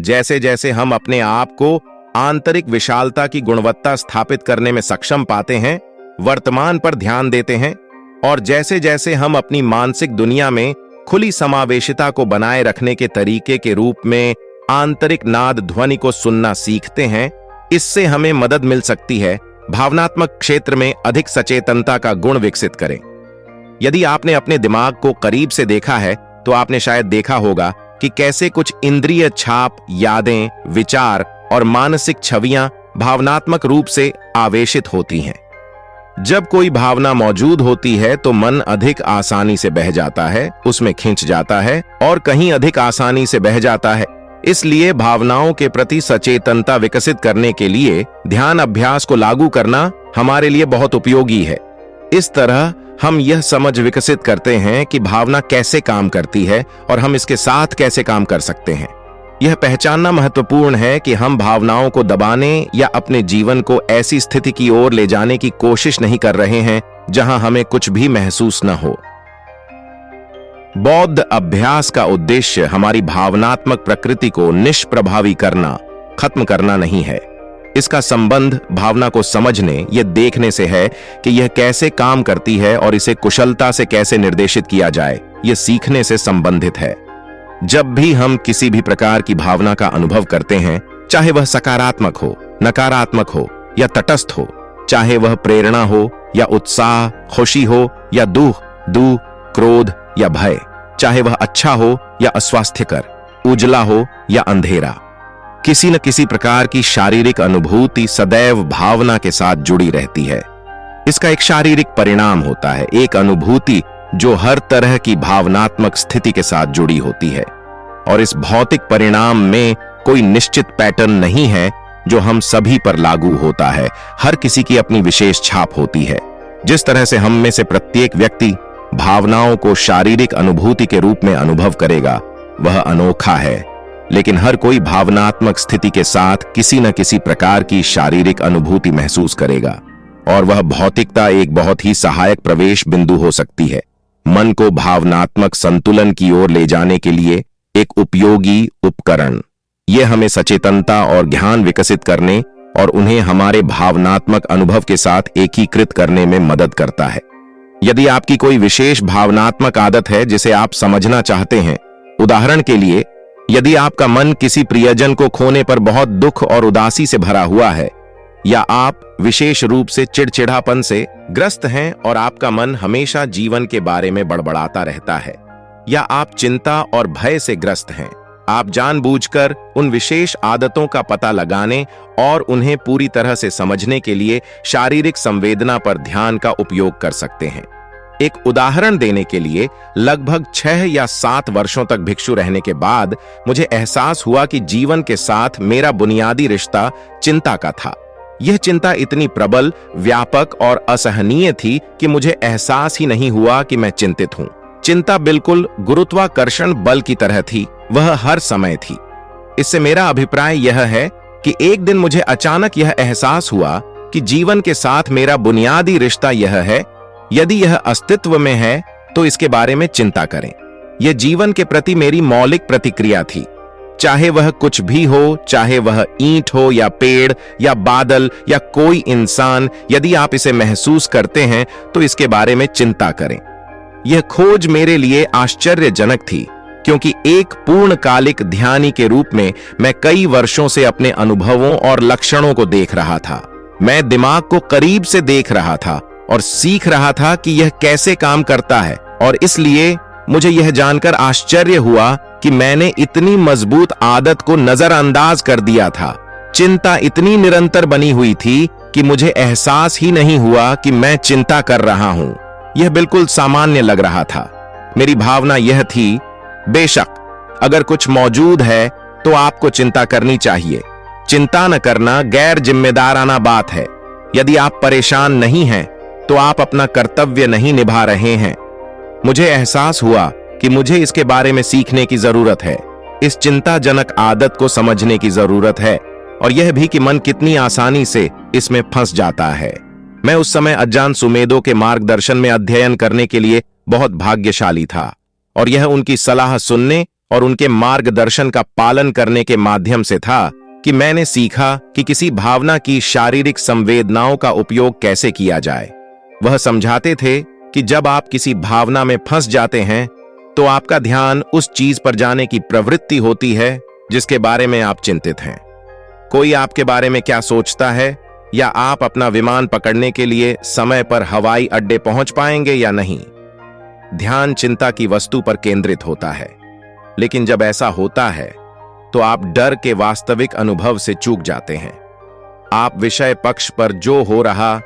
जैसे जैसे हम अपने आप को आंतरिक विशालता की गुणवत्ता स्थापित करने में सक्षम पाते हैं, वर्तमान पर ध्यान देते हैं, और जैसे जैसे हम अपनी मानसिक दुनिया में खुली समावेशिता को बनाए रखने के तरीके के रूप में आंतरिक नाद ध्वनि को सुनना सीखते हैं, इससे हमें मदद मिल सकती है भावनात्मक क्षेत्र में अधिक सचेतनता का गुण विकसित करें। यदि आपने अपने दिमाग को करीब से देखा है तो आपने शायद देखा होगा कि कैसे कुछ इंद्रिय छाप, यादें, विचार और मानसिक छवियां भावनात्मक रूप से आवेशित होती हैं। जब कोई भावना मौजूद होती है तो मन अधिक आसानी से बह जाता है, उसमें खिंच जाता है और कहीं अधिक आसानी से बह जाता है। इसलिए भावनाओं के प्रति सचेतनता विकसित करने के लिए ध्यान अभ्यास को लागू करना हमारे लिए बहुत उपयोगी है। इस तरह हम यह समझ विकसित करते हैं कि भावना कैसे काम करती है और हम इसके साथ कैसे काम कर सकते हैं। यह पहचानना महत्वपूर्ण है कि हम भावनाओं को दबाने या अपने जीवन को ऐसी स्थिति की ओर ले जाने की कोशिश नहीं कर रहे हैं जहां हमें कुछ भी महसूस न हो। बौद्ध अभ्यास का उद्देश्य हमारी भावनात्मक प्रकृति को निष्प्रभावी करना, खत्म करना नहीं है। इसका संबंध भावना को समझने, यह देखने से है कि यह कैसे काम करती है और इसे कुशलता से कैसे निर्देशित किया जाए, यह सीखने से संबंधित है। जब भी हम किसी भी प्रकार की भावना का अनुभव करते हैं, चाहे वह सकारात्मक हो, नकारात्मक हो या तटस्थ हो, चाहे वह प्रेरणा हो या उत्साह, खुशी हो या दुख, क्रोध या भय, चाहे वह अच्छा हो या अस्वास्थ्यकर, उजला हो या अंधेरा, किसी न किसी प्रकार की शारीरिक अनुभूति सदैव भावना के साथ जुड़ी रहती है। इसका एक शारीरिक परिणाम होता है, एक अनुभूति जो हर तरह की भावनात्मक स्थिति के साथ जुड़ी होती है। और इस भौतिक परिणाम में कोई निश्चित पैटर्न नहीं है जो हम सभी पर लागू होता है। हर किसी की अपनी विशेष छाप होती है। जिस तरह से हम में से प्रत्येक व्यक्ति भावनाओं को शारीरिक अनुभूति के रूप में अनुभव करेगा, वह अनोखा है। लेकिन हर कोई भावनात्मक स्थिति के साथ किसी न किसी प्रकार की शारीरिक अनुभूति महसूस करेगा, और वह भौतिकता एक बहुत ही सहायक प्रवेश बिंदु हो सकती है। मन को भावनात्मक संतुलन की ओर ले जाने के लिए एक उपयोगी उपकरण। यह हमें सचेतनता और ज्ञान विकसित करने और उन्हें हमारे भावनात्मक अनुभव के साथ एकीकृत करने में मदद करता है। यदि आपकी कोई विशेष भावनात्मक आदत है जिसे आप समझना चाहते हैं, उदाहरण के लिए यदि आपका मन किसी प्रियजन को खोने पर बहुत दुख और उदासी से भरा हुआ है, या आप विशेष रूप से चिड़चिड़ापन से ग्रस्त हैं और आपका मन हमेशा जीवन के बारे में बड़बड़ाता रहता है, या आप चिंता और भय से ग्रस्त हैं, आप जानबूझकर उन विशेष आदतों का पता लगाने और उन्हें पूरी तरह से समझने के लिए शारीरिक संवेदना पर ध्यान का उपयोग कर सकते हैं। एक उदाहरण देने के लिए, लगभग 6 या 7 वर्षों तक भिक्षु रहने के बाद मुझे एहसास हुआ कि जीवन के साथ मेरा बुनियादी रिश्ता चिंता का था। यह चिंता इतनी प्रबल, व्यापक और असहनीय थी कि मुझे एहसास ही नहीं हुआ कि मैं चिंतित हूं। चिंता बिल्कुल गुरुत्वाकर्षण बल की तरह थी, वह हर समय थी। इससे मेरा अभिप्राय यह है कि एक दिन मुझे अचानक यह एहसास हुआ कि जीवन के साथ मेरा बुनियादी रिश्ता यह है, यदि यह अस्तित्व में है तो इसके बारे में चिंता करें। यह जीवन के प्रति मेरी मौलिक प्रतिक्रिया थी। चाहे वह कुछ भी हो, चाहे वह ईंट हो या पेड़ या बादल या कोई इंसान, यदि आप इसे महसूस करते हैं तो इसके बारे में चिंता करें। यह खोज मेरे लिए आश्चर्यजनक थी, क्योंकि एक पूर्णकालिक ध्यानी के रूप में मैं कई वर्षों से अपने अनुभवों और लक्षणों को देख रहा था। मैं दिमाग को करीब से देख रहा था और सीख रहा था कि यह कैसे काम करता है, और इसलिए मुझे यह जानकर आश्चर्य हुआ कि मैंने इतनी मजबूत आदत को नजरअंदाज कर दिया था। चिंता इतनी निरंतर बनी हुई थी कि मुझे एहसास ही नहीं हुआ कि मैं चिंता कर रहा हूं। यह बिल्कुल सामान्य लग रहा था। मेरी भावना यह थी, बेशक अगर कुछ मौजूद है तो आपको चिंता करनी चाहिए। चिंता न करना गैर जिम्मेदाराना बात है। यदि आप परेशान नहीं हैं तो आप अपना कर्तव्य नहीं निभा रहे हैं। मुझे एहसास हुआ कि मुझे इसके बारे में सीखने की जरूरत है। इस चिंताजनक आदत को समझने की जरूरत है, और यह भी कि मन कितनी आसानी से इसमें फंस जाता है। मैं उस समय अज्जान सुमेदो के मार्गदर्शन में अध्ययन करने के लिए बहुत भाग्यशाली था, और यह उनकी सलाह सुनने और उनके मार्गदर्शन का पालन करने के माध्यम से था कि मैंने सीखा कि किसी भावना की शारीरिक संवेदनाओं का उपयोग कैसे किया जाए। वह समझाते थे कि जब आप किसी भावना में फंस जाते हैं तो आपका ध्यान उस चीज पर जाने की प्रवृत्ति होती है जिसके बारे में आप चिंतित हैं। कोई आपके बारे में क्या सोचता है, या आप अपना विमान पकड़ने के लिए समय पर हवाई अड्डे पहुंच पाएंगे या नहीं। ध्यान चिंता की वस्तु पर केंद्रित होता है, लेकिन जब ऐसा होता है तो आप डर के वास्तविक अनुभव से चूक जाते हैं। आप विषय पक्ष पर जो हो रहा